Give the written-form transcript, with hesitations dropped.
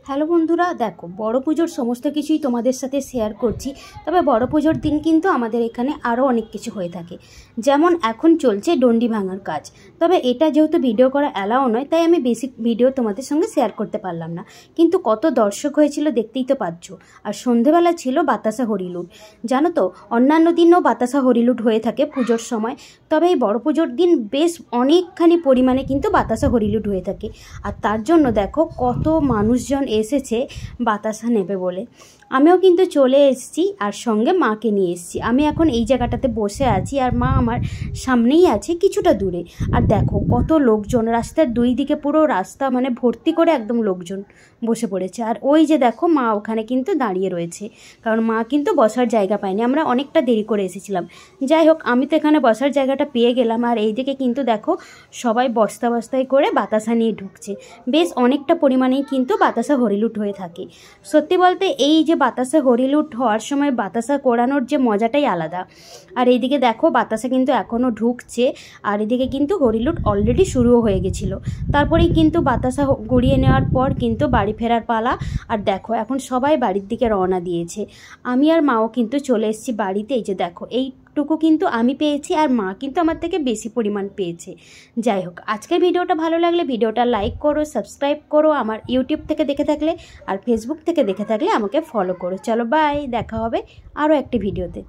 Hello বন্ধুরা, দেখো বড় পুজোর সমস্ত কিছুই তোমাদের সাথে শেয়ার করছি। তবে বড় পুজোর দিন কিন্তু আমাদের এখানে আরও অনেক কিছু হয়ে থাকে। যেমন এখন চলছে ডন্ডি ভাঙার কাজ। তবে এটা যেহেতু ভিডিও করা অ্যালাও নয়, তাই আমি বেসিক ভিডিও তোমাদের সঙ্গে শেয়ার করতে পারলাম না। কিন্তু কত দর্শক হয়েছিল দেখতেই তো পাচ্ছ। আর সন্ধেবেলা ছিল বাতাসা হরিলুট। জানো তো, অন্যান্য দিনও বাতাসা হরিলুট হয়ে থাকে পুজোর সময়, তবে এই বড় পুজোর দিন বেশ অনেকখানি পরিমাণে কিন্তু বাতাসা হরিলুট হয়ে থাকে। আর তার জন্য দেখো কত মানুষজন এসেছে বাতাসা নেবে বলে। আমিও কিন্তু চলে এসেছি আর সঙ্গে মাকে নিয়ে এসেছি। আমি এখন এই জায়গাটাতে বসে আছি আর মা আমার সামনেই আছে কিছুটা দূরে। আর দেখো কত লোকজন, রাস্তার দুই দিকে পুরো রাস্তা মানে ভর্তি করে একদম লোকজন বসে পড়েছে। আর ওই যে দেখো মা ওখানে কিন্তু দাঁড়িয়ে রয়েছে, কারণ মা কিন্তু বসার জায়গা পায়নি। আমরা অনেকটা দেরি করে এসেছিলাম। যাই হোক, আমি তো এখানে বসার জায়গাটা পেয়ে গেলাম। আর এই দিকে কিন্তু দেখো সবাই বস্তা বস্তায় করে বাতাসা নিয়ে ঢুকছে। বেশ অনেকটা পরিমাণেই কিন্তু বাতাসা হরিলুট হয়ে থাকে। সত্যি বলতে এই যে বাতাসা হরিলুট হওয়ার সময় বাতাসা কোড়ানোর যে মজাটাই আলাদা। আর এইদিকে দেখো বাতাসা কিন্তু এখনও ঢুকছে, আর এদিকে কিন্তু হরিলুট অলরেডি শুরুও হয়ে গেছিলো। তারপরেই কিন্তু বাতাসা গড়িয়ে নেওয়ার পর কিন্তু বাড়ি ফেরার পালা। আর দেখো এখন সবাই বাড়ির দিকে রওনা দিয়েছে। আমি আর মাও কিন্তু চলে এসেছি বাড়িতে। এই যে দেখো এইটুকু কিন্তু আমি পেয়েছি, আর মা কিন্তু আমার থেকে বেশি পরিমাণ পেয়েছে। যাই হোক, আজকের ভিডিওটা ভালো লাগলে ভিডিওটা লাইক করো, সাবস্ক্রাইব করো আমার ইউটিউব থেকে দেখে থাকলে, আর ফেসবুক থেকে দেখে থাকলে আমাকে ফলো করো। চলো বাই, দেখা হবে আরও একটি ভিডিওতে।